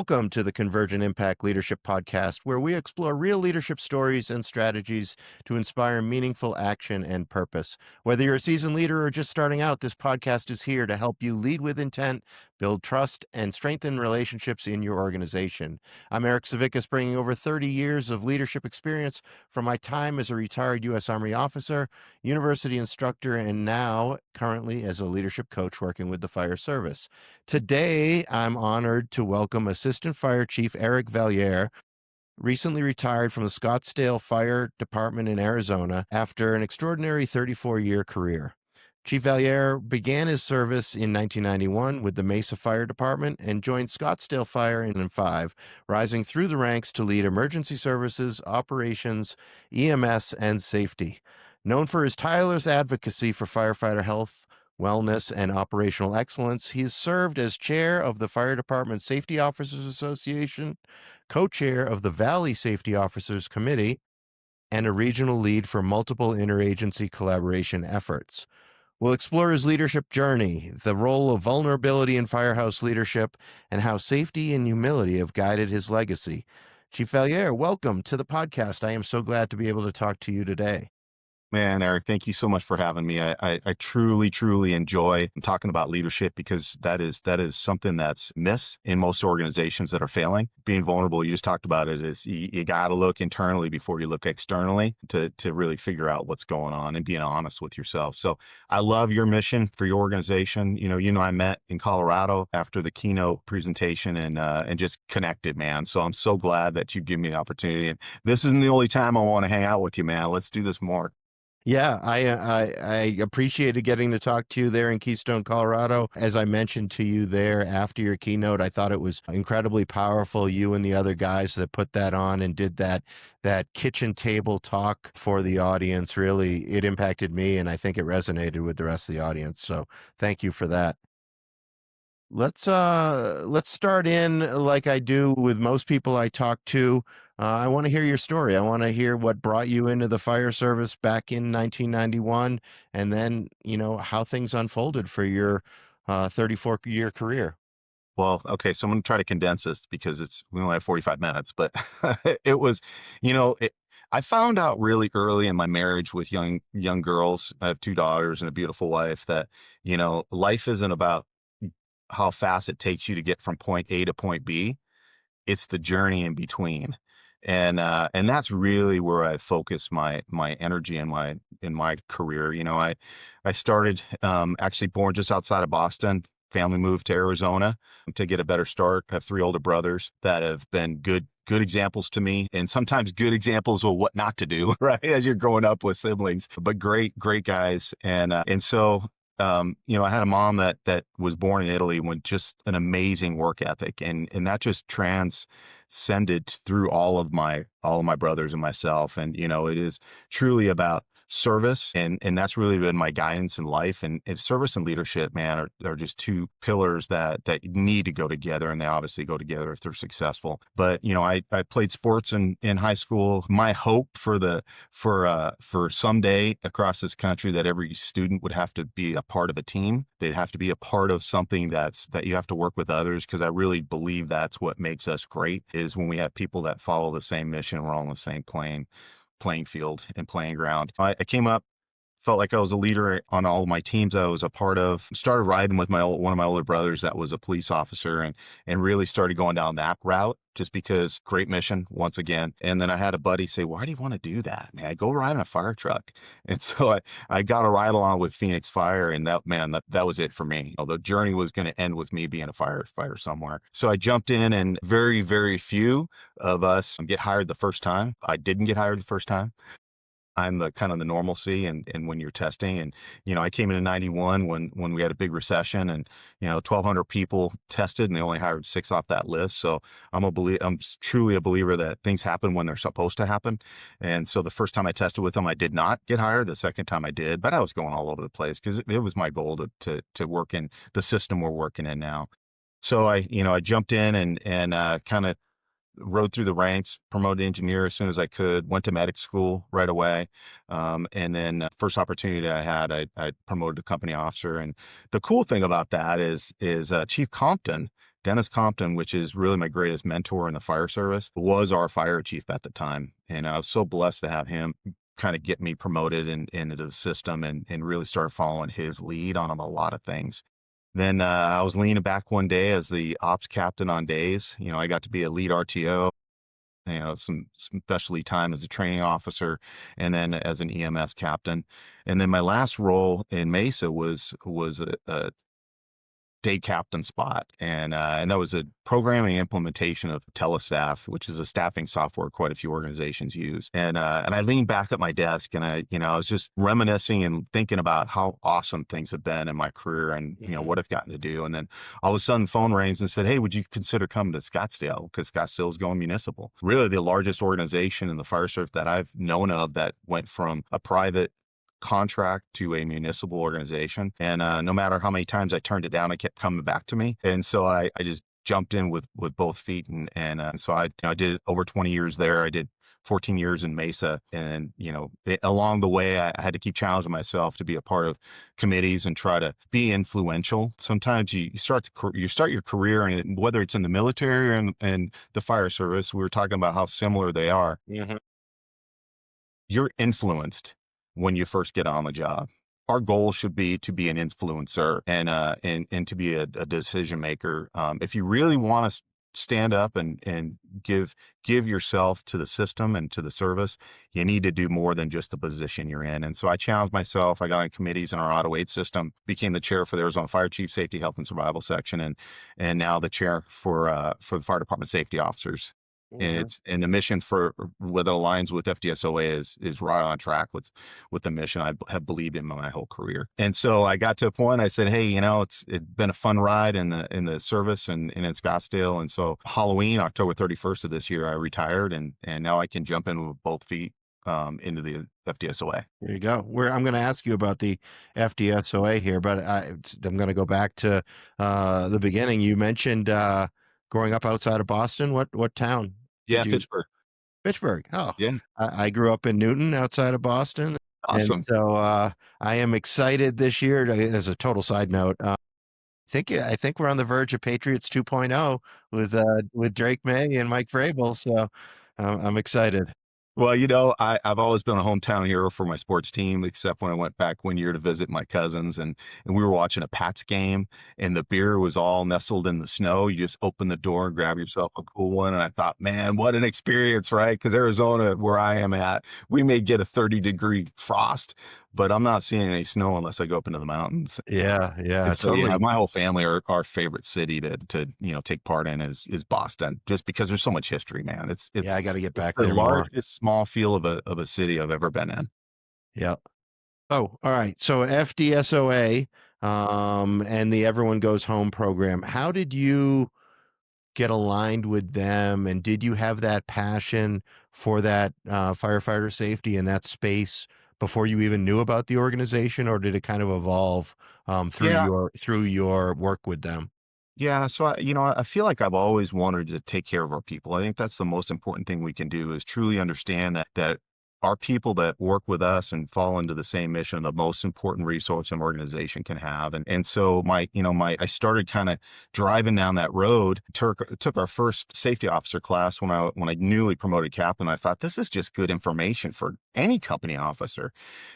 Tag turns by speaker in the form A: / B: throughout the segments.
A: Welcome to the Convergent Impact Leadership Podcast, where we explore real leadership stories and strategies to inspire meaningful action and purpose. Whether you're a seasoned leader or just starting out, this podcast is here to help you lead with intent, build trust, and strengthen relationships in your organization. I'm Eric Savickas, bringing over 30 years of leadership experience from my time as a retired U.S. Army officer, university instructor, and now currently as a leadership coach working with the fire service. Today, I'm honored to welcome Assistant Fire Chief Eric Valliere, recently retired from the Scottsdale Fire Department in Arizona after an extraordinary 34-year career. Chief Valliere began his service in 1991 with the Mesa Fire Department and joined Scottsdale Fire in 2005, rising through the ranks to lead emergency services, operations, EMS, and safety. Known for his tireless advocacy for firefighter health, wellness, and operational excellence, he has served as chair of the Fire Department Safety Officers Association, co-chair of the Valley Safety Officers Committee, and a regional lead for multiple interagency collaboration efforts. We'll explore his leadership journey, the role of vulnerability in firehouse leadership, and how safety and humility have guided his legacy. Chief Valliere, welcome to the podcast. I am so glad to be able to talk to you today.
B: Man, Eric, thank you so much for having me. I truly enjoy talking about leadership because that is something that's missed in most organizations that are failing. Being vulnerable, you just talked about it, is you got to look internally before you look externally to really figure out what's going on and being honest with yourself. So I love your mission for your organization. I met in Colorado after the keynote presentation and just connected, man. So I'm so glad that you give me the opportunity. And this isn't the only time I want to hang out with you, man. Let's do this more.
A: Yeah, I appreciated getting to talk to you there in Keystone, Colorado. As I mentioned to you there after your keynote, I thought it was incredibly powerful. You and the other guys that put that on and did that kitchen table talk for the audience, really, it impacted me, and I think it resonated with the rest of the audience. So thank you for that. Let's start in like I do with most people I talk to. I want to hear your story. I want to hear what brought you into the fire service back in 1991, and then how things unfolded for your 34-year career.
B: Well, okay, so I'm going to try to condense this because we only have 45 minutes, but it was, you know, it, I found out really early in my marriage with young girls. I have two daughters and a beautiful wife that, life isn't about how fast it takes you to get from point A to point B. It's the journey in between. And that's really where I focus my energy in my career. I started actually born just outside of Boston. Family moved to Arizona to get a better start. I have three older brothers that have been good examples to me, and sometimes good examples of what not to do, right? As you're growing up with siblings, but great guys. And so I had a mom that was born in Italy with just an amazing work ethic, and that just transcended through all of my brothers and myself. And it is truly about service, and that's really been my guidance in life. And service and leadership, man, are just two pillars that need to go together, and they obviously go together if they're successful. But I played sports in high school. My hope for someday across this country that every student would have to be a part of a team. They'd have to be a part of something that you have to work with others, because I really believe that's what makes us great, is when we have people that follow the same mission. We're all on the same playing field and playing ground. I came up, felt like I was a leader on all of my teams I was a part of. Started riding with one of my older brothers that was a police officer, and really started going down that route, just because great mission once again. And then I had a buddy say, "Why do you want to do that, man? Go ride in a fire truck." And so I got a ride along with Phoenix Fire, and that was it for me. The journey was going to end with me being a firefighter somewhere. So I jumped in, and very, very few of us get hired the first time. I didn't get hired the first time. I'm the kind of the normalcy and when you're testing. And, I came in 91 when we had a big recession, and, 1,200 people tested, and they only hired 6 off that list. So I'm truly a believer that things happen when they're supposed to happen. And so the first time I tested with them, I did not get hired. The second time I did, but I was going all over the place because it was my goal to work in the system we're working in now. So I jumped in and kind of rode through the ranks, promoted engineer as soon as I could, went to medic school right away. And then first opportunity I had, I promoted to company officer. And the cool thing about that is Chief Compton Dennis Compton, which is really my greatest mentor in the fire service, was our fire chief at the time. And I was so blessed to have him kind of get me promoted into the system and really start following his lead on a lot of things. Then I was leaning back one day as the ops captain on days. I got to be a lead RTO, some specialty time as a training officer, and then as an EMS captain. And then my last role in Mesa was a day captain spot, and that was a programming implementation of Telestaff, which is a staffing software quite a few organizations use. And I leaned back at my desk, and I was just reminiscing and thinking about how awesome things have been in my career, and
A: Mhm.
B: what I've gotten to do. And then all of a sudden, the phone rings and said, "Hey, would you consider coming to Scottsdale?" Because Scottsdale is going municipal. Really, the largest organization in the fire service that I've known of that went from a private contract to a municipal organization. And no matter how many times I turned it down, it kept coming back to me. And so I just jumped in with both feet. And so I did over 20 years there. I did 14 years in Mesa. And, along the way, I had to keep challenging myself to be a part of committees and try to be influential. Sometimes you start you start your career, and whether it's in the military or in the fire service, we were talking about how similar they are.
A: Mhm.
B: You're influenced when you first get on the job. Our goal should be to be an influencer and to be a decision maker. If you really want to stand up and give yourself to the system and to the service, you need to do more than just the position you're in. And so I challenged myself. I got on committees in our Auto 8 system, became the chair for the Arizona Fire Chief Safety, Health, and Survival section, and now the chair for the Fire Department Safety Officers. And
A: Mhm.
B: it's and the mission for what aligns with FDSOA is right on track with the mission I have believed in my whole career. And so I got to a point I said, hey, it's been a fun ride in the service and in Scottsdale. And so Halloween, October 31st of this year, I retired, and now I can jump in with both feet into the FDSOA.
A: There you go. I'm going to ask you about the FDSOA here, but I'm going to go back to the beginning. You mentioned growing up outside of Boston. What town
B: Yeah,
A: did you?
B: Fitchburg.
A: Fitchburg. Oh,
B: Yeah,
A: I grew up in Newton, outside of Boston, and
B: awesome.
A: so I am excited this year. As a total side note, I think we're on the verge of Patriots 2.0 with Drake May and Mike Vrabel. So I'm excited.
B: Well, I've always been a hometown hero for my sports team, except when I went back one year to visit my cousins, and we were watching a Pats game, and the beer was all nestled in the snow. You just open the door and grab yourself a cool one. And I thought, man, what an experience, right? Because Arizona, where I am at, we may get a 30-degree frost, but I'm not seeing any snow unless I go up into the mountains.
A: Yeah, yeah,
B: And so, yeah,
A: totally.
B: my whole family, our favorite city to take part in is Boston, just because there's so much history, man. It's
A: Yeah,
B: it's
A: I got to get
B: it's
A: back
B: the
A: there more.
B: largest small feel of a city I've ever been in.
A: Yeah. Oh, all right. So FDSOA, and the Everyone Goes Home program. How did you get aligned with them, and did you have that passion for that firefighter safety in that space before you even knew about the organization, or did it kind of evolve through
B: Yeah,
A: your work with them?
B: yeah. So I feel like I've always wanted to take care of our people. I think that's the most important thing we can do is truly understand that our people that work with us and fall into the same mission are the most important resource an organization can have. And so I started kind of driving down that road, took our first safety officer class when I newly promoted captain. I thought this is just good information for any company officer.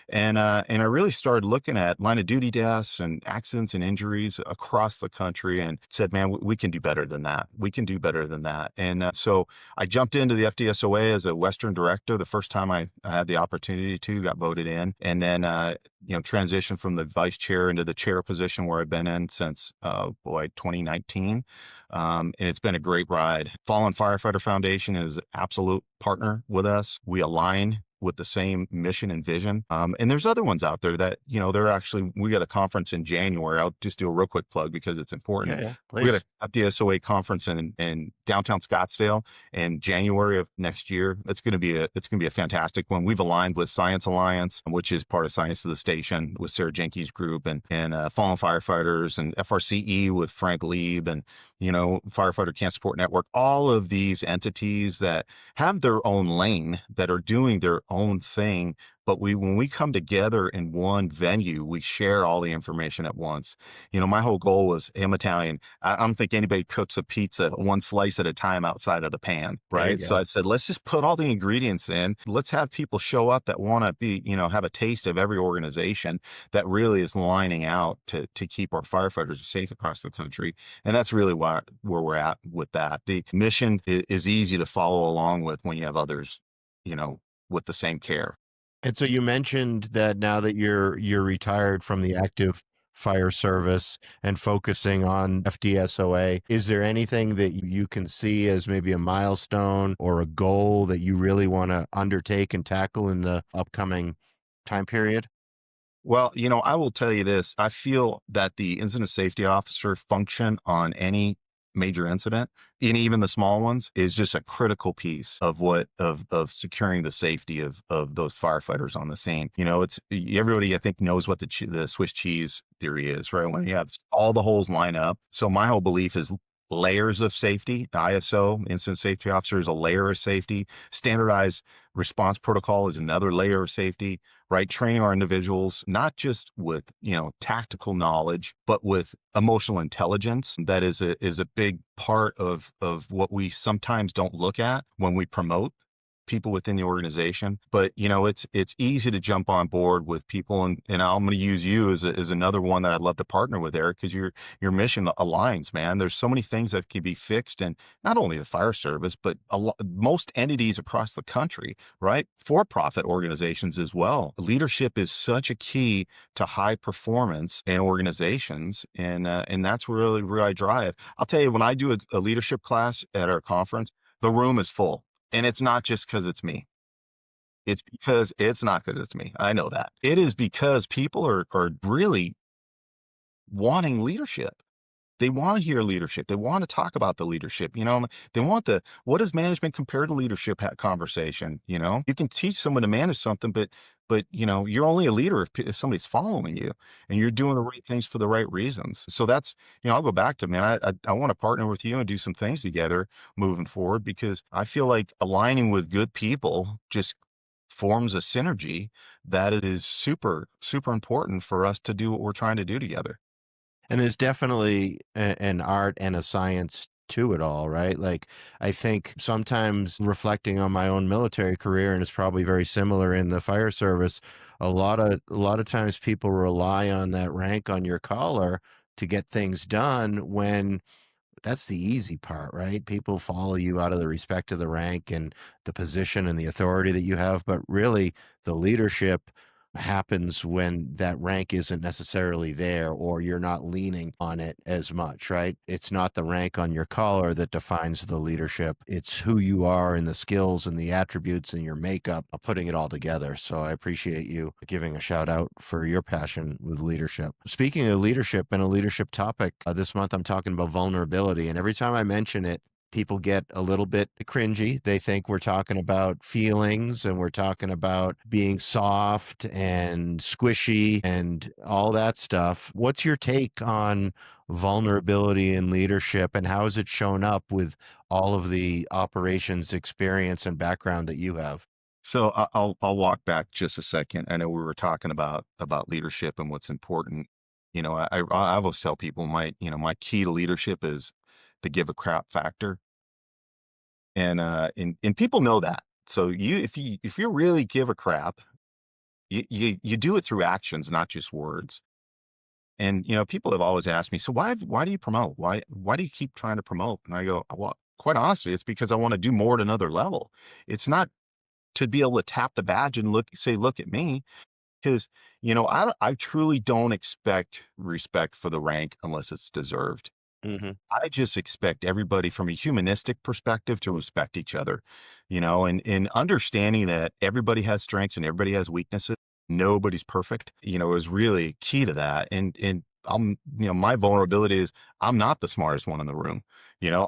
B: And I really started looking at line of duty deaths and accidents and injuries across the country, and said, man, we can do better than that. We can do better than that. And so I jumped into the FDSOA as a Western director the first time I had the opportunity to, got voted in, and then transitioned from the vice chair into the chair position, where I've been in since 2019. And it's been a great ride. Fallen Firefighter Foundation is absolute partner with us. We align with the same mission and vision. And there's other ones out there that, we got a conference in January. I'll just do a real quick plug because it's
A: Yeah,
B: important.
A: yeah,
B: We got
A: please.
B: a FDSOA conference in downtown Scottsdale in January of next year. It's going to be a fantastic one. We've aligned with Science Alliance, which is part of Science of the Station, with Sarah Jenkins Group, and Fallen Firefighters, and FRCE with Frank Lieb, and Firefighter Cancer Support Network. All of these entities that have their own lane, that are doing their own thing, but when we come together in one venue, we share all the information at once. My whole goal was, hey, I'm Italian. I don't think anybody cooks a pizza one slice at a time outside of the pan,
A: There you
B: right? So
A: go.
B: I said, let's just put all the ingredients in. Let's have people show up that want to be, have a taste of every organization that really is lining out to keep our firefighters safe across the country. And that's really where we're at with that. The mission is easy to follow along with when you have others, with the same care.
A: And so you mentioned that now that you're retired from the active fire service and focusing on FDSOA, is there anything that you can see as maybe a milestone or a goal that you really want to undertake and tackle in the upcoming time period?
B: Well, I will tell you this. I feel that the incident safety officer function on any major incident, and even the small ones, is just a critical piece of of securing the safety of those firefighters on the scene. It's everybody I think knows what the Swiss cheese theory is, right? When you have all the holes line up. So my whole belief is layers of safety. The ISO, incident safety officer, is a layer of safety. Standardized response protocol is another layer of safety, right? Training our individuals, not just with, tactical knowledge, but with emotional intelligence. That is a big part of what we sometimes don't look at when we promote people within the organization. But it's easy to jump on board with people, and I'm going to use you as another one that I'd love to partner with, Eric, because your mission aligns, man. There's so many things that can be fixed, and not only the fire service, but most entities across the country, right? For-profit organizations as well. Leadership is such a key to high performance in organizations, and that's really where I drive. I'll tell you, when I do a leadership class at our conference, the room is full. And it's not just because it's me. It's not because it's me. I know that. It is because people are really wanting leadership. They want to hear leadership. They want to talk about the leadership. They want what does management compare to leadership conversation? You can teach someone to manage something, but you're only a leader if somebody's following you and you're doing the right things for the right reasons. So that's, I'll go back to, man, I want to partner with you and do some things together moving forward, because I feel like aligning with good people just forms a synergy that is super, super important for us to do what we're trying to do together.
A: And there's definitely an art and a science to it all, right? Like, I think sometimes reflecting on my own military career, and it's probably very similar in the fire service, a lot of times people rely on that rank on your collar to get things done when that's the easy part, right? People follow you out of the respect of the rank and the position and the authority that you have, but really the leadership happens when that rank isn't necessarily there or you're not leaning on it as much, right? It's not the rank on your collar that defines the leadership. It's who you are and the skills and the attributes and your makeup of putting it all together. So I appreciate you giving a shout out for your passion with leadership. Speaking of leadership and a leadership topic, this month I'm talking about vulnerability. And every time I mention it, people get a little bit cringy. They think we're talking about feelings and we're talking about being soft and squishy and all that stuff. What's your take on vulnerability in leadership, and how has it shown up with all of the operations experience and background that you have?
B: So I'll walk back just a second. I know we were talking about leadership and what's important. I always tell people my key to leadership is the give a crap factor. And people know that. So if you really give a crap, you do it through actions, not just words. And people have always asked me, so why do you promote? Why do you keep trying to promote? And I go, well, quite honestly, it's because I want to do more at another level. It's not to be able to tap the badge and look at me. Because I truly don't expect respect for the rank unless it's deserved.
A: Hmm.
B: I just expect everybody from a humanistic perspective to respect each other, and understanding that everybody has strengths and everybody has weaknesses. Nobody's perfect, is really key to that. And my vulnerability is I'm not the smartest one in the room.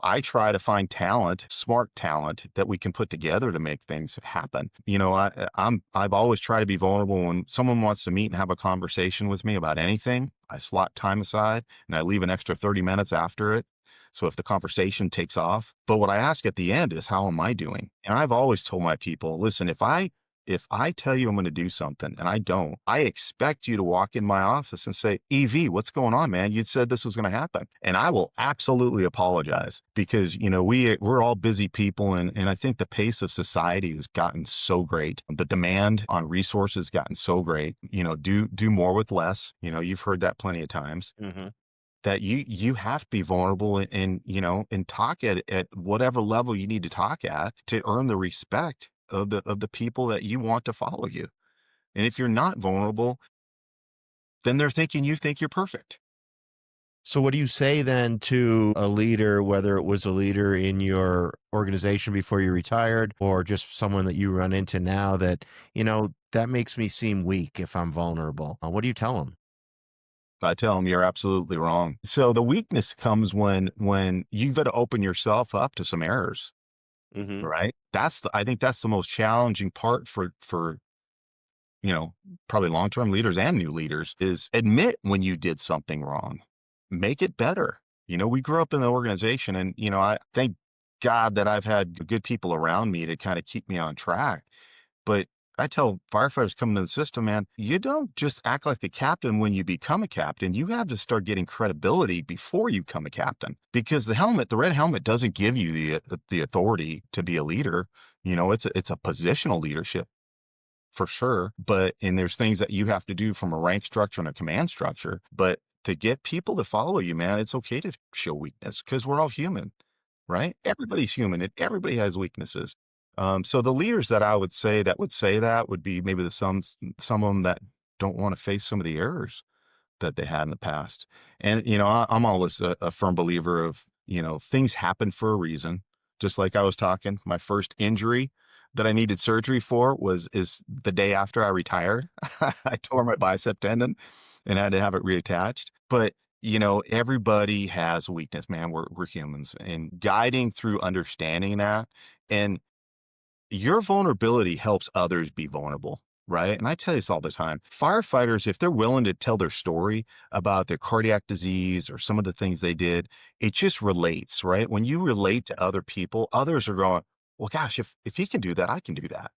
B: I try to find talent, smart talent that we can put together to make things happen. I've always tried to be vulnerable when someone wants to meet and have a conversation with me about anything. I slot time aside and I leave an extra 30 minutes after it. So if the conversation takes off, but what I ask at the end is, how am I doing? And I've always told my people, listen, if I If I tell you I'm going to do something and I don't, I expect you to walk in my office and say, EV, what's going on, man? You said this was going to happen. And I will absolutely apologize because, we're all busy people. And I think the pace of society has gotten so great. The demand on resources has gotten so great, do more with less. You've heard that plenty of times
A: Hmm.
B: that you have to be vulnerable and talk at whatever level you need to talk at to earn the respect of the people that you want to follow you. And if you're not vulnerable, then they're thinking you think you're perfect.
A: So what do you say then to a leader, whether it was a leader in your organization before you retired or just someone that you run into now that, that makes me seem weak if I'm vulnerable? What do you tell them?
B: I tell them you're absolutely wrong. So the weakness comes when you've got to open yourself up to some errors,
A: Hmm.
B: right? I think that's the most challenging part for you know, probably long-term leaders and new leaders is admit when you did something wrong, make it better. We grew up in the organization and, I thank God that I've had good people around me to kind of keep me on track. But I tell firefighters coming to the system, man, you don't just act like the captain when you become a captain. You have to start getting credibility before you become a captain because the red helmet doesn't give you the authority to be a leader. It's a positional leadership for sure. And there's things that you have to do from a rank structure and a command structure. But to get people to follow you, man, it's okay to show weakness because we're all human, right? Everybody's human and everybody has weaknesses. So the leaders that I would say that would be maybe some of them that don't want to face some of the errors that they had in the past. And, I'm always a firm believer of, things happen for a reason. Just like I was talking, my first injury that I needed surgery for is the day after I retired. I tore my bicep tendon and had to have it reattached. But, everybody has weakness, man. We're humans and guiding through understanding that. And your vulnerability helps others be vulnerable, right? And I tell you this all the time. Firefighters, if they're willing to tell their story about their cardiac disease or some of the things they did, it just relates, right? When you relate to other people, others are going, well, gosh, if he can do that, I can do that.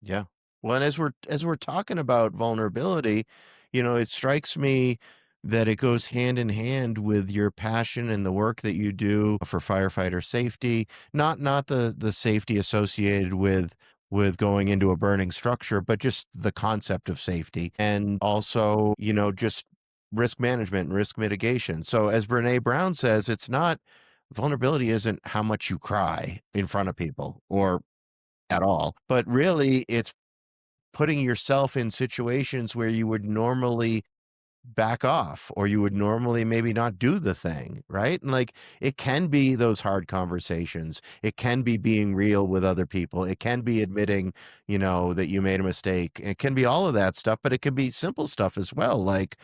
A: Yeah. Well, and as we're talking about vulnerability, it strikes me that it goes hand in hand with your passion and the work that you do for firefighter safety, not the safety associated with going into a burning structure, but just the concept of safety and also, just risk management and risk mitigation. So as Brene Brown says, it's not vulnerability isn't how much you cry in front of people or at all, but really it's putting yourself in situations where you would normally back off or you would normally maybe not do the thing, right? And like it can be those hard conversations. It can be being real with other people. It can be admitting, that you made a mistake. It can be all of that stuff, but it can be simple stuff as well. Like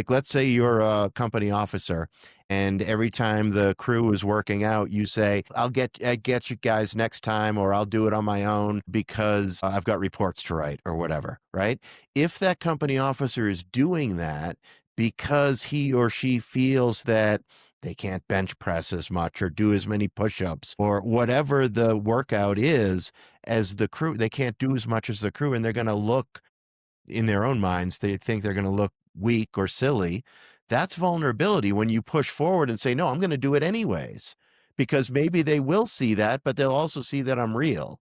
A: let's say you're a company officer and every time the crew is working out, you say, I get you guys next time, or I'll do it on my own because I've got reports to write or whatever, right? If that company officer is doing that because he or she feels that they can't bench press as much or do as many push-ups or whatever the workout is as the crew, they can't do as much as the crew and they're going to look in their own minds, they think they're going to look weak or silly. That's vulnerability when you push forward and say, no, I'm going to do it anyways, because maybe they will see that, but they'll also see that I'm real.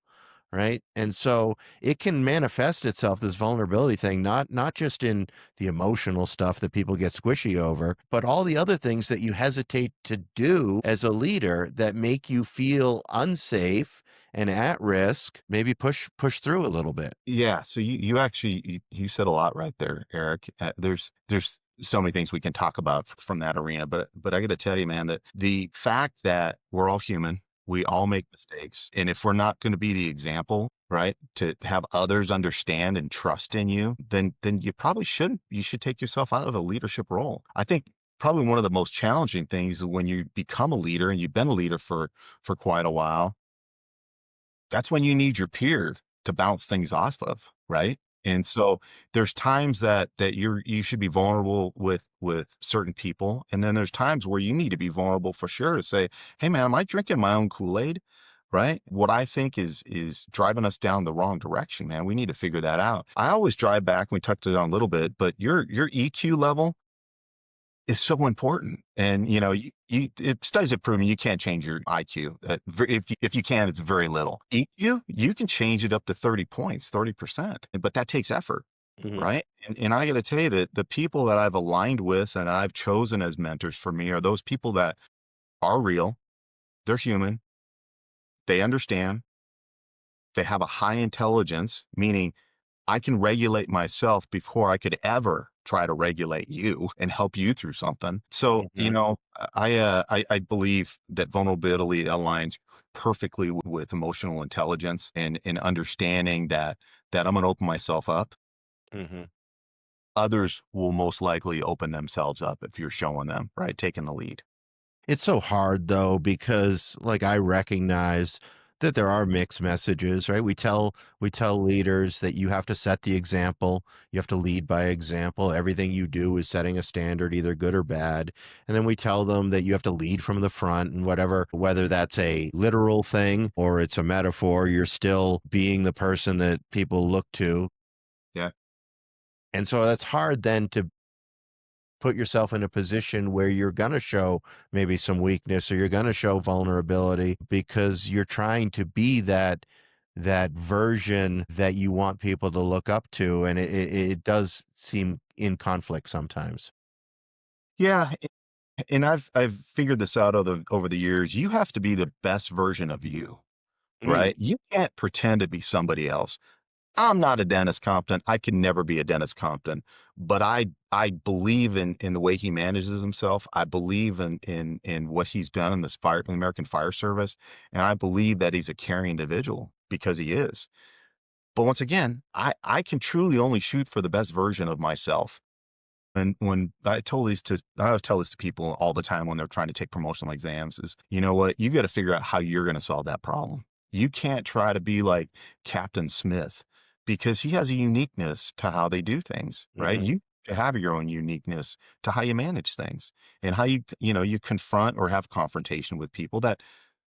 A: Right. And so it can manifest itself, this vulnerability thing, not just in the emotional stuff that people get squishy over, but all the other things that you hesitate to do as a leader that make you feel unsafe and at risk, maybe push through a little bit.
B: Yeah. So you actually, you said a lot right there, Eric. There's so many things we can talk about from that arena, but I got to tell you, man, that the fact that we're all human, we all make mistakes. And if we're not going to be the example, right, to have others understand and trust in you, then you probably shouldn't. You should take yourself out of the leadership role. I think probably one of the most challenging things is when you become a leader and you've been a leader for quite a while, that's when you need your peer to bounce things off of, right? And so there's times that you should be vulnerable with certain people, and then there's times where you need to be vulnerable for sure to say, "Hey, man, am I drinking my own Kool-Aid? right? What I think is driving us down the wrong direction, man. We need to figure that out. I always drive back, we touched it on a little bit, but your EQ level is so important. And studies have proven you can't change your IQ. If you can, it's very little. EQ, you can change it up to 30 points, 30%, but that takes effort.
A: Mhm.
B: Right. And I got to tell you that the people that I've aligned with and I've chosen as mentors for me are those people that are real. They're human. They understand. They have a high intelligence, meaning I can regulate myself before I could ever try to regulate you and help you through something. So,
A: Mhm.
B: I believe that vulnerability aligns perfectly with emotional intelligence and understanding that I'm going to open myself up.
A: Mhm.
B: Others will most likely open themselves up if you're showing them, right? Taking the lead.
A: It's so hard though because like I recognize that there are mixed messages, right? We tell leaders that you have to set the example, you have to lead by example. Everything you do is setting a standard, either good or bad. And then we tell them that you have to lead from the front and whatever, whether that's a literal thing or it's a metaphor, you're still being the person that people look to.
B: Yeah.
A: And so that's hard then to put yourself in a position where you're going to show maybe some weakness or you're going to show vulnerability because you're trying to be that version that you want people to look up to, and it does seem in conflict sometimes.
B: Yeah. And I've figured this out over the years. You have to be the best version of you,
A: Mm,
B: right? You can't pretend to be somebody else. I'm not a Dennis Compton. I can never be a Dennis Compton, but I believe in the way he manages himself. I believe in what he's done in the American Fire Service, and I believe that he's a caring individual because he is. But once again, I can truly only shoot for the best version of myself. And when I tell this to people all the time when they're trying to take promotional exams is, you know what? You've got to figure out how you're going to solve that problem. You can't try to be like Captain Smith because he has a uniqueness to how they do things, right?
A: mhm.
B: You have your own uniqueness to how you manage things and how you confront or have confrontation with people that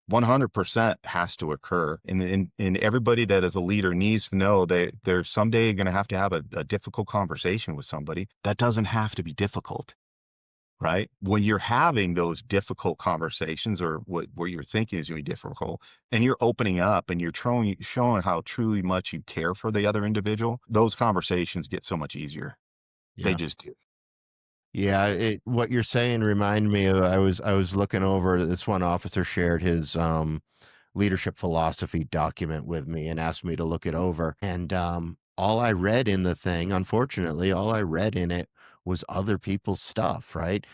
B: 100% has to occur. And everybody that is a leader needs to know that they're someday going to have a difficult conversation with somebody. That doesn't have to be difficult, right? When you're having those difficult conversations or what you're thinking is going to be difficult and you're opening up and you're showing how truly much you care for the other individual, those conversations get so much easier. They
A: Yeah.
B: just do.
A: Yeah, what you're saying remind me of I was looking over this one officer shared his leadership philosophy document with me and asked me to look it over. And all I read in the thing, unfortunately, all I read in it was other people's stuff, right?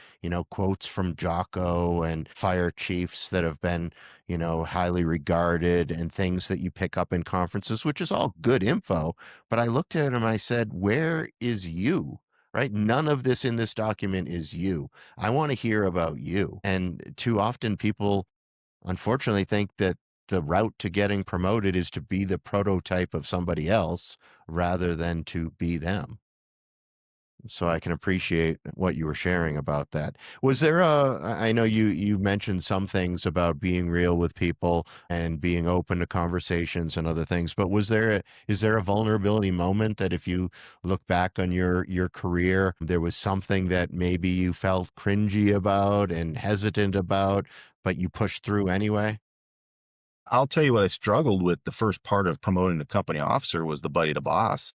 A: Quotes from Jocko and fire chiefs that have been, highly regarded and things that you pick up in conferences, which is all good info. But I looked at him, I said, where is you? Right? None of this in this document is you. I want to hear about you. And too often people unfortunately think that the route to getting promoted is to be the prototype of somebody else rather than to be them. So I can appreciate what you were sharing about that. Was there I know you mentioned some things about being real with people and being open to conversations and other things, but is there a vulnerability moment that if you look back on your career, there was something that maybe you felt cringy about and hesitant about, but you pushed through anyway?
B: I'll tell you what I struggled with the first part of promoting the company officer was the buddy to boss.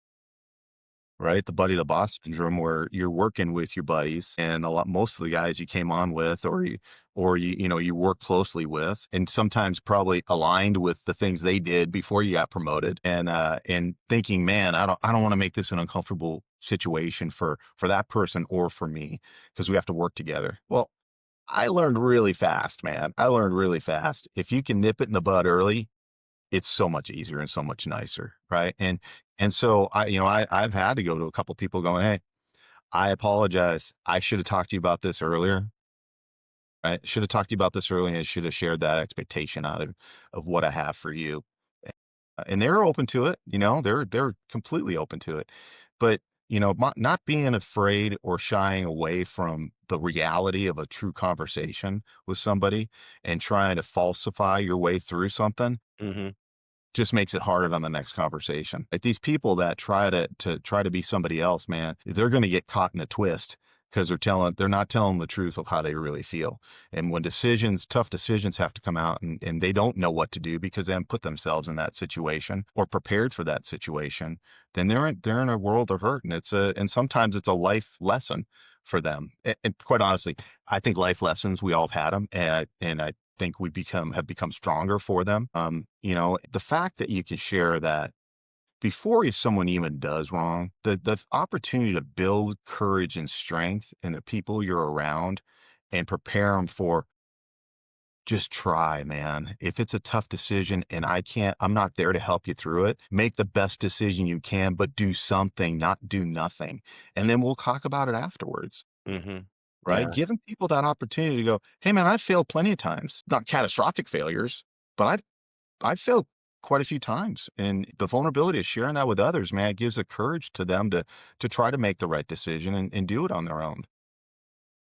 B: Right? The buddy to boss syndrome where you're working with your buddies and most of the guys you came on with or you work closely with and sometimes probably aligned with the things they did before you got promoted and thinking, man, I don't want to make this an uncomfortable situation for that person or for me because we have to work together. Well, I learned really fast, man. I learned really fast. If you can nip it in the bud early, it's so much easier and so much nicer, right? And so I've had to go to a couple people going, "Hey, I apologize. I should have talked to you about this earlier. Right? Should have talked to you about this earlier and should have shared that expectation out of what I have for you." And they're open to it, they're completely open to it. But not being afraid or shying away from the reality of a true conversation with somebody and trying to falsify your way through something
A: Hmm.
B: just makes it harder on the next conversation. Like these people that try to be somebody else, man, they're going to get caught in a twist because they're not telling the truth of how they really feel. And when tough decisions have to come out and they don't know what to do because they haven't put themselves in that situation or prepared for that situation, then they're in a world of hurt. And and sometimes it's a life lesson for them. And quite honestly, I think life lessons, we all have had them. And I think have become stronger for them. The fact that you can share that before someone even does wrong, the opportunity to build courage and strength in the people you're around and prepare them for just try, man. If it's a tough decision and I'm not there to help you through it, make the best decision you can, but do something, not do nothing. And then we'll talk about it afterwards.
A: Hmm.
B: Right?
A: Yeah.
B: Giving people that opportunity to go, "Hey, man, I've failed plenty of times." Not catastrophic failures, but I've failed quite a few times, and the vulnerability of sharing that with others, man, it gives a courage to them to try to make the right decision and do it on their own.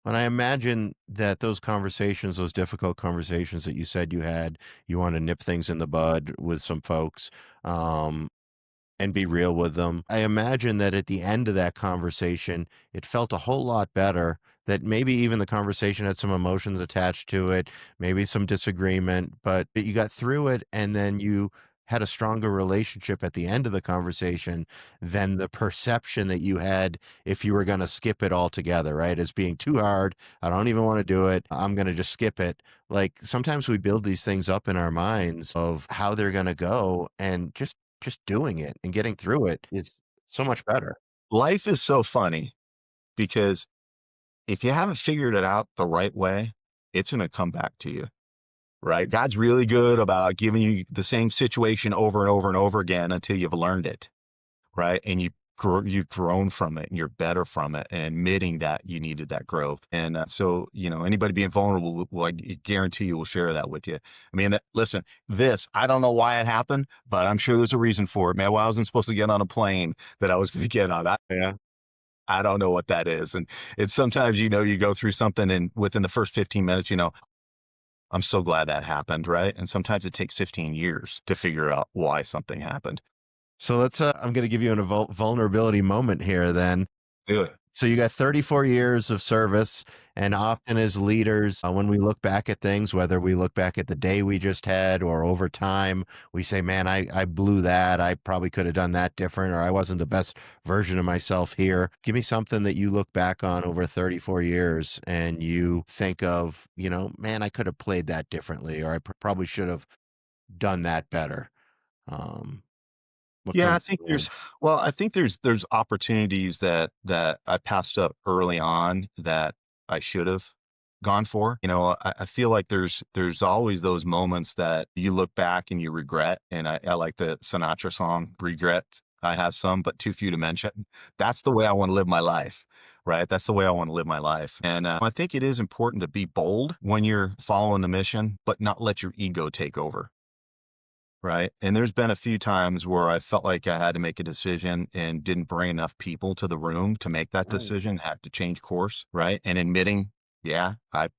A: And I imagine that those conversations, those difficult conversations that you said you had, you want to nip things in the bud with some folks. Um, and be real with them. I imagine that at the end of that conversation, it felt a whole lot better, that maybe even the conversation had some emotions attached to it, maybe some disagreement, but you got through it and then you had a stronger relationship at the end of the conversation than the perception that you had if you were going to skip it altogether, right? As being too hard. I don't even want to do it. I'm going to just skip it. Like sometimes we build these things up in our minds of how they're going to go, and just doing it and getting through it is so much better.
B: Life is so funny because if you haven't figured it out the right way, it's gonna come back to you, right? God's really good about giving you the same situation over and over and over again until you've learned it. Right? And you've grown from it and you're better from it and admitting that you needed that growth. And so, anybody being vulnerable, I guarantee you will share that with you. I mean, listen, I don't know why it happened, but I'm sure there's a reason for it, man. Well, I wasn't supposed to get on a plane that I was going to get on.
A: Yeah.
B: I don't know what that is. And it's sometimes, you go through something and within the first 15 minutes, I'm so glad that happened. Right. And sometimes it takes 15 years to figure out why something happened.
A: So I'm going to give you a vulnerability moment here then.
B: Do it.
A: So you got 34 years of service, and often as leaders, when we look back at things, whether we look back at the day we just had or over time, we say, man, I blew that. I probably could have done that different, or I wasn't the best version of myself here. Give me something that you look back on over 34 years and you think of, man, I could have played that differently, or I probably should have done that better. Um, what
B: Yeah,
A: comes
B: I think
A: to mind?
B: I think there's opportunities that I passed up early on that I should have gone for. I feel like there's always those moments that you look back and you regret. And I like the Sinatra song, Regret. I have some, but too few to mention. That's the way I want to live my life. Right. That's the way I want to live my life. And I think it is important to be bold when you're following the mission, but not let your ego take over. Right. And there's been a few times where I felt like I had to make a decision and didn't bring enough people to the room to make that
A: Right.
B: decision, had to change course. Right. And admitting, yeah, I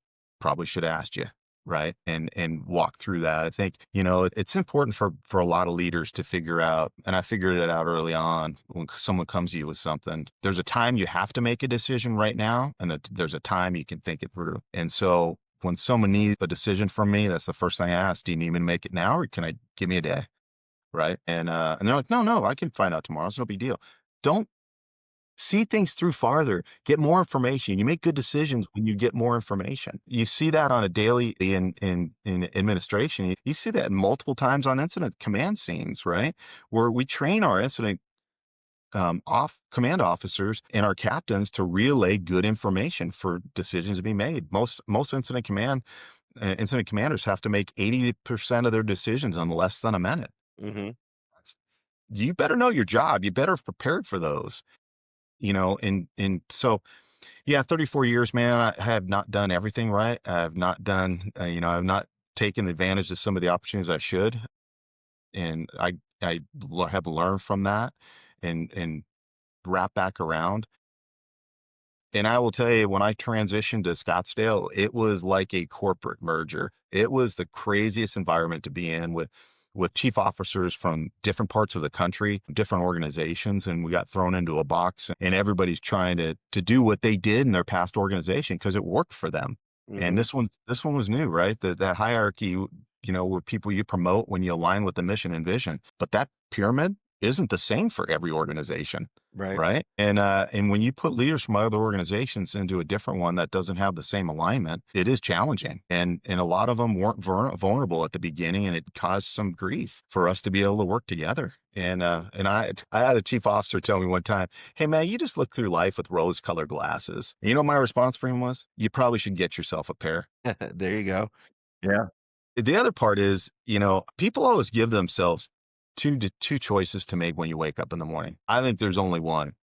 B: probably should have asked you. Right. And walk through that. I think, it's important for a lot of leaders to figure out, and I figured it out early on when someone comes to you with something. There's a time you have to make a decision right now, and there's a time you can think it through. And so when someone needs a decision from me, that's the first thing I ask. Do you need me to make it now or can I give me a day? Right. And they're like, no, I can find out tomorrow. It's no big deal. Don't see things through farther, get more information. You make good decisions when you get more information. You see that on a daily in administration. You see that multiple times on incident command scenes, right? Where we train our incident off command officers and our captains to relay good information for decisions to be made. Most incident commanders have to make 80% of their decisions in less than a minute.
A: Hmm.
B: That's- You better know your job. You better have prepared for those. And so yeah, 34 years, man. I have not done everything right. I have not done. I've not taken advantage of some of the opportunities I should, and have learned from that, and wrap back around. And I will tell you, when I transitioned to Scottsdale, it was like a corporate merger. It was the craziest environment to be in with chief officers from different parts of the country, different organizations, and we got thrown into a box and everybody's trying to do what they did in their past organization because it worked for them. And
A: Mhm.
B: this one was new, right? That hierarchy, were people you promote when you align with the mission and vision. But that pyramid isn't the same for every organization.
A: Right.
B: Right. And when you put leaders from other organizations into a different one that doesn't have the same alignment, it is challenging. And a lot of them weren't vulnerable at the beginning, and it caused some grief for us to be able to work together. And I had a chief officer tell me one time, "Hey man, you just look through life with rose colored glasses." And you know what my response for him was? "You probably should get yourself a pair."
A: There you go. Yeah.
B: The other part is, people always give themselves two choices to make when you wake up in the morning. I think there's only one.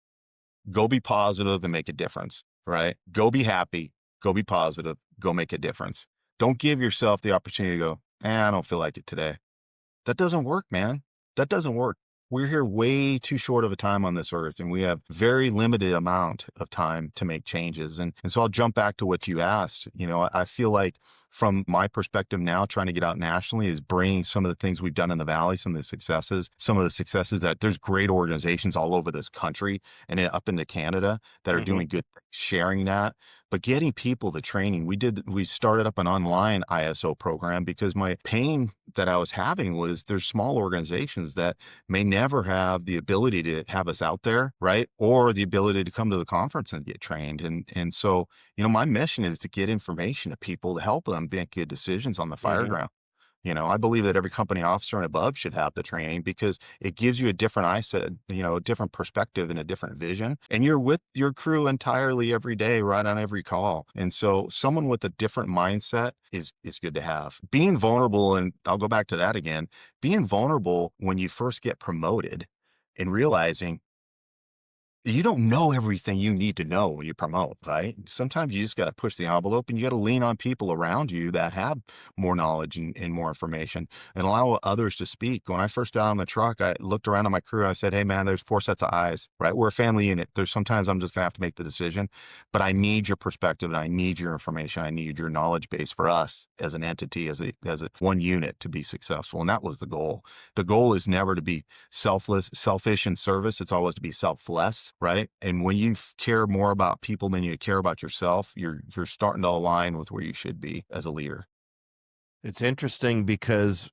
B: Go be positive and make a difference, right? Go be happy, go be positive, go make a difference. Don't give yourself the opportunity to go, I don't feel like it today. That doesn't work, man. That doesn't work. We're here way too short of a time on this earth, and we have very limited amount of time to make changes. And so I'll jump back to what you asked. I feel like from my perspective now, trying to get out nationally is bringing some of the things we've done in the Valley, some of the successes that there's great organizations all over this country and up into Canada that are
A: Mhm.
B: doing good, sharing that, but getting people the training. We started up an online ISO program because my pain that I was having was there's small organizations that may never have the ability to have us out there, right? Or the ability to come to the conference and get trained. And so, my mission is to get information to people to help them make good decisions on the
A: Mhm.
B: fireground. I believe that every company officer and above should have the training because it gives you a different eyesight, a different perspective and a different vision. And you're with your crew entirely every day, right on every call. And so someone with a different mindset is good to have. Being vulnerable, and I'll go back to that again, being vulnerable when you first get promoted and realizing you don't know everything you need to know when you promote, right? Sometimes you just got to push the envelope and you got to lean on people around you that have more knowledge and more information and allow others to speak. When I first got on the truck, I looked around at my crew and I said, hey man, there's four sets of eyes, right? We're a family unit. There's sometimes I'm just gonna have to make the decision, but I need your perspective and I need your information. I need your knowledge base for us as an entity, as a one unit to be successful. And that was the goal. The goal is never to be selfish in service. It's always to be selfless, right? And when you care more about people than you care about yourself, you're starting to align with where you should be as a leader.
A: It's interesting because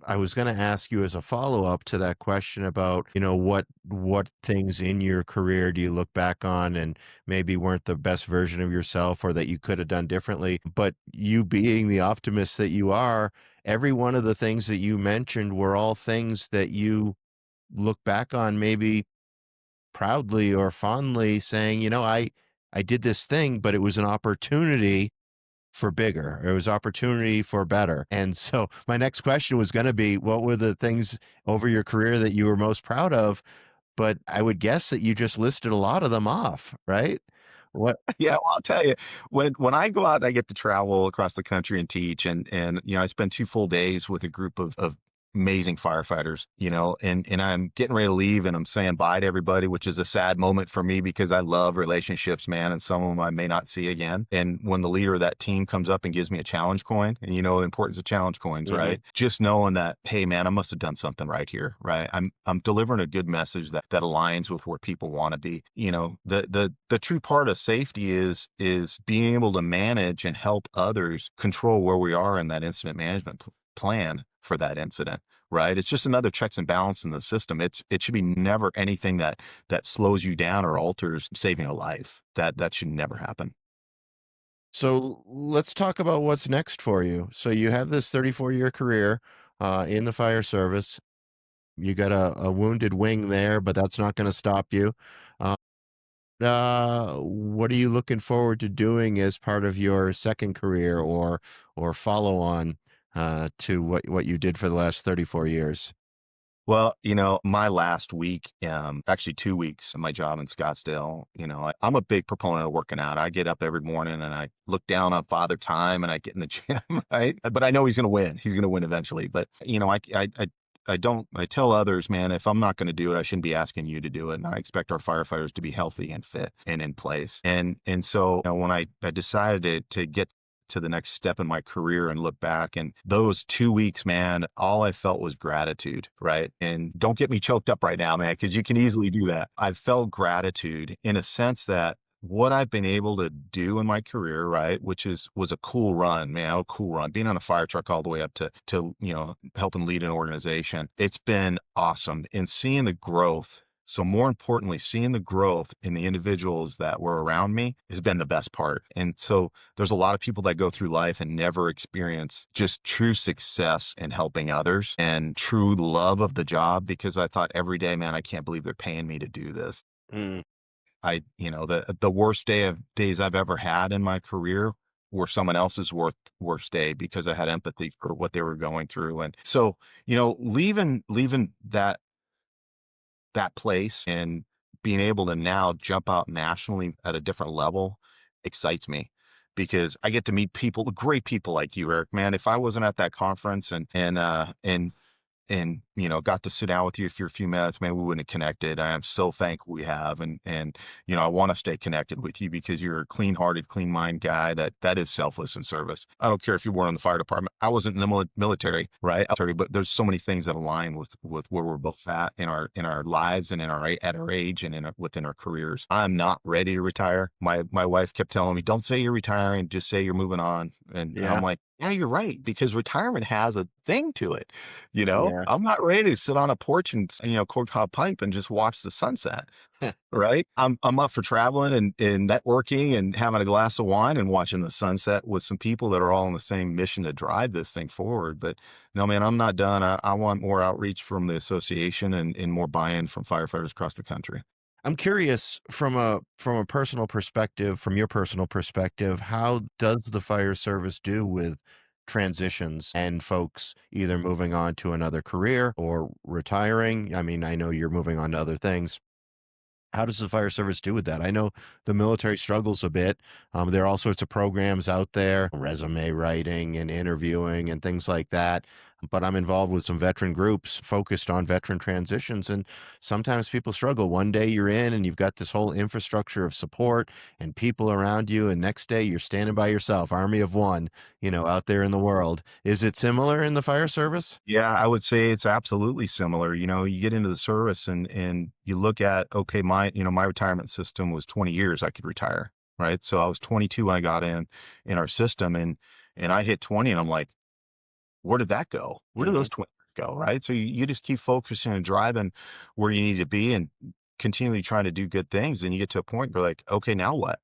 A: I was going to ask you as a follow-up to that question about, what things in your career do you look back on and maybe weren't the best version of yourself or that you could have done differently. But you being the optimist that you are, every one of the things that you mentioned were all things that you look back on maybe proudly or fondly saying, I did this thing, but it was an opportunity for bigger. It was opportunity for better. And so my next question was going to be, what were the things over your career that you were most proud of? But I would guess that you just listed a lot of them off, right? What?
B: Yeah, well, I'll tell you, when I go out, I get to travel across the country and teach, and I spend 2 full days with a group of amazing firefighters, and I'm getting ready to leave, and I'm saying bye to everybody, which is a sad moment for me because I love relationships, man, and some of them I may not see again. And when the leader of that team comes up and gives me a challenge coin, and you know the importance of challenge coins,
A: Mhm.
B: right? Just knowing that, hey, man, I must have done something right here, right? I'm delivering a good message that aligns with where people want to be. The true part of safety is being able to manage and help others control where we are in that incident management plan for that incident, right? It's just another checks and balance in the system. It should be never anything that slows you down or alters saving a life. That should never happen.
A: So let's talk about what's next for you. So you have this 34-year career in the fire service. You got a wounded wing there, but that's not going to stop you. What are you looking forward to doing as part of your second career or follow on to what you did for the last 34 years?
B: Well, my last week, actually 2 weeks of my job in Scottsdale, I'm a big proponent of working out. I get up every morning and I look down on Father Time and I get in the gym, right? But I know he's going to win. He's going to win eventually. But, I tell others, man, if I'm not going to do it, I shouldn't be asking you to do it. And I expect our firefighters to be healthy and fit and in place. And so, when I decided to get to the next step in my career and look back, and those 2 weeks, man, all I felt was gratitude, right? And don't get me choked up right now, man, because you can easily do that. I felt gratitude in a sense that what I've been able to do in my career, right, was a cool run, man, a cool run. Being on a fire truck all the way up to helping lead an organization. It's been awesome. And seeing the growth. So more importantly, seeing the growth in the individuals that were around me has been the best part. And so there's a lot of people that go through life and never experience just true success in helping others and true love of the job, because I thought every day, man, I can't believe they're paying me to do this.
A: Mm,
B: The worst days I've ever had in my career were someone else's worst day, because I had empathy for what they were going through. And so, leaving that place and being able to now jump out nationally at a different level excites me, because I get to meet people, great people like you, Eric, man. If I wasn't at that conference and got to sit down with you for a few minutes, man, we wouldn't have connected. I am so thankful we have. And I want to stay connected with you, because you're a clean-hearted, clean mind guy that is selfless in service. I don't care if you weren't in the fire department. I wasn't in the military, right? But there's so many things that align with where we're both at in our lives and at our age and within our careers. I'm not ready to retire. My wife kept telling me, don't say you're retiring, just say you're moving on. And I'm
A: yeah.
B: like, yeah, you're right, because retirement has a thing to it.
A: Yeah.
B: I'm not ready to sit on a porch and, corncob pipe and just watch the sunset, right? I'm up for traveling and networking and having a glass of wine and watching the sunset with some people that are all on the same mission to drive this thing forward. But no, man, I'm not done. I want more outreach from the association and more buy-in from firefighters across the country.
A: I'm curious from a personal perspective, from your personal perspective, how does the fire service do with transitions and folks either moving on to another career or retiring? I mean, I know you're moving on to other things. How does the fire service do with that? I know the military struggles a bit. There are all sorts of programs out there, resume writing and interviewing and things like that. But I'm involved with some veteran groups focused on veteran transitions. And sometimes people struggle. One day you're in and you've got this whole infrastructure of support and people around you. And next day you're standing by yourself, army of one, out there in the world. Is it similar in the fire service?
B: Yeah, I would say it's absolutely similar. You get into the service and you look at, okay, my retirement system was 20 years I could retire, right? So I was 22 when I got in our system, and I hit 20 and I'm like, where did that go? Where did
A: Mhm.
B: those 20 go, right? So you just keep focusing and driving where you need to be and continually trying to do good things. And you get to a point where like, okay, now what?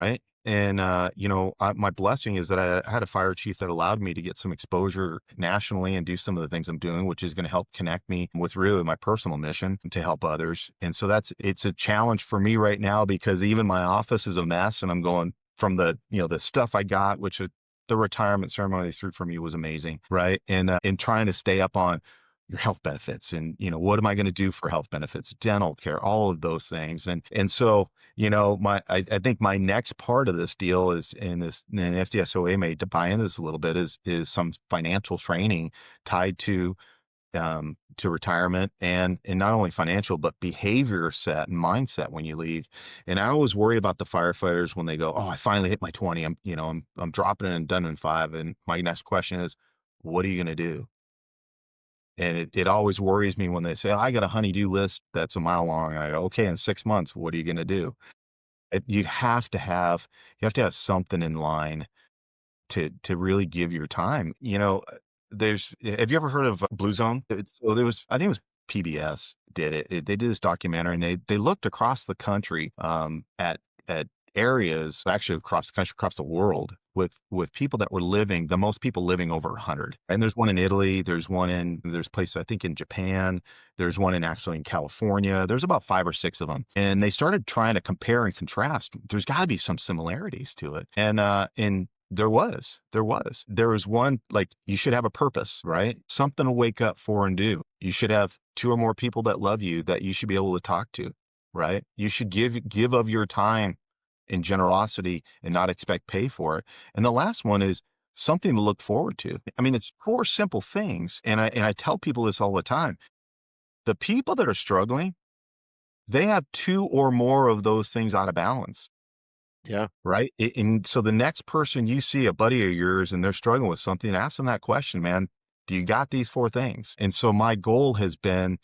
B: Right. And, my blessing is that I had a fire chief that allowed me to get some exposure nationally and do some of the things I'm doing, which is going to help connect me with really my personal mission to help others. And so it's a challenge for me right now, because even my office is a mess, and I'm going from the stuff I got, which the retirement ceremony they threw for me was amazing. Right. And trying to stay up on your health benefits and, what am I going to do for health benefits, dental care, all of those things. And so, I think my next part of this deal is and FDSOA may buy into this a little bit, is some financial training tied to retirement, and not only financial, but behavior set and mindset when you leave. And I always worry about the firefighters when they go, oh, I finally hit my 20. I'm dropping it and done in 5. And my next question is, what are you going to do? And it always worries me when they say, "Oh, I got a honey-do list that's a mile long." And I go, "Okay, in 6 months, what are you gonna do?" You have to have something in line to really give your time. Have you ever heard of Blue Zone? I think it was PBS did it. They did this documentary, and they looked across the country, at areas, actually across the country, across the world, with people that were living, the most people living over 100. And there's one in Italy, there's places, I think, in Japan, there's one actually in California. There's about 5 or 6 of them. And they started trying to compare and contrast. There's got to be some similarities to it. And there was one, like, you should have a purpose, right? Something to wake up for and do. You should have 2 or more people that love you that you should be able to talk to, right? You should give of your time in generosity and not expect pay for it. And the last one is something to look forward to. I mean, it's four simple things. And I tell people this all the time. The people that are struggling, they have two or more of those things out of balance.
A: Yeah.
B: Right. And so the next person you see, a buddy of yours, and they're struggling with something, ask them that question, man. Do you got these four things? And so my goal has been,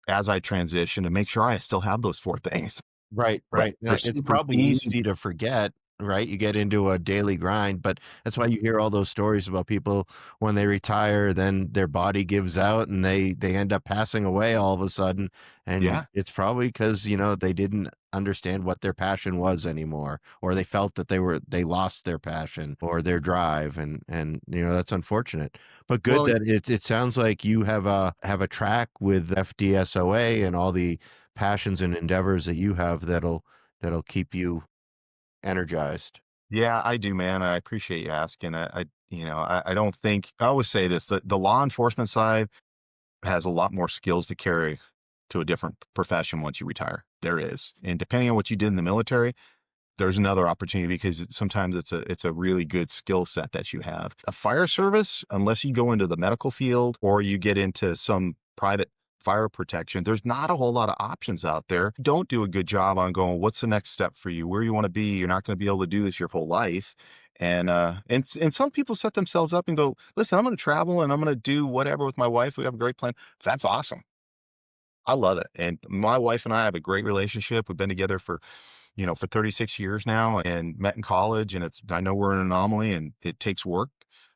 B: as I transition, to make sure I still have those four things.
A: Right,
B: Right.
A: right.
B: They're
A: It's
B: super
A: probably
B: easy.
A: easy to forget, right? You get into a daily grind, but that's why you hear all those stories about people when they retire, then their body gives out and they end up passing away all of a sudden. And
B: Yeah.
A: it's probably because, they didn't understand what their passion was anymore, or they felt that they lost their passion or their drive. And that's unfortunate. But good
B: Well,
A: that it sounds like you have a track with FDSOA and all the passions and endeavors that you have that'll keep you energized.
B: yeah, I do, man. I appreciate you asking. I don't think I always say this, the law enforcement side has a lot more skills to carry to a different profession once you retire. There is. And depending on what you did in the military, there's another opportunity because sometimes it's a really good skill set that you have. A fire service, unless you go into the medical field or you get into some private fire protection, there's not a whole lot of options out there. Don't do a good job on going, what's the next step for you? Where you want to be? You're not going to be able to do this your whole life. And some people set themselves up and go, listen, I'm going to travel and I'm going to do whatever with my wife. We have a great plan. That's awesome. I love it. And my wife and I have a great relationship. We've been together for 36 years now and met in college. And I know we're an anomaly and it takes work,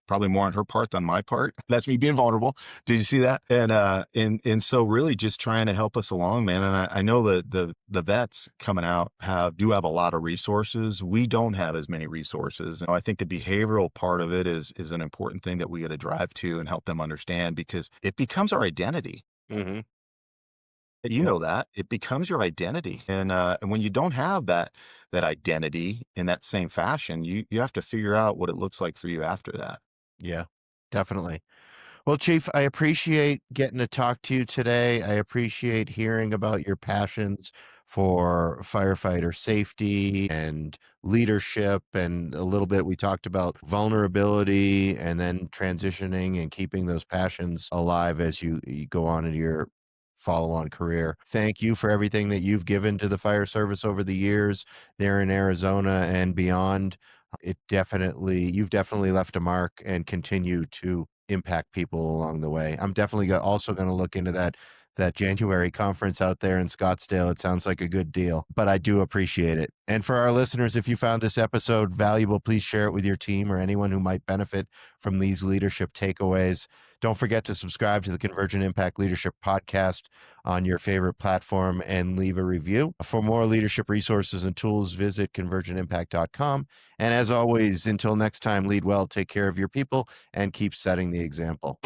B: probably more on her part than my part. That's me being vulnerable. Did you see that? And so really just trying to help us along, man. And I know that the vets coming out do have a lot of resources. We don't have as many resources. And I think the behavioral part of it is an important thing that we got to drive to and help them understand because it becomes our identity.
A: Mhm.
B: You
A: Yep.
B: know that. It becomes your identity, and when you don't have that identity in that same fashion, you have to figure out what it looks like for you after that.
A: Yeah, definitely. Well, Chief, I appreciate getting to talk to you today. I appreciate hearing about your passions for firefighter safety and leadership. And a little bit, we talked about vulnerability and then transitioning and keeping those passions alive as you go on into your follow on career. Thank you for everything that you've given to the fire service over the years there in Arizona and beyond. You've definitely left a mark and continue to impact people along the way. I'm definitely also going to look into that January conference out there in Scottsdale. It sounds like a good deal, but I do appreciate it. And for our listeners, if you found this episode valuable, please share it with your team or anyone who might benefit from these leadership takeaways. Don't forget to subscribe to the Convergent Impact Leadership Podcast on your favorite platform and leave a review. For more leadership resources and tools, visit convergentimpact.com. And as always, until next time, lead well, take care of your people, and keep setting the example.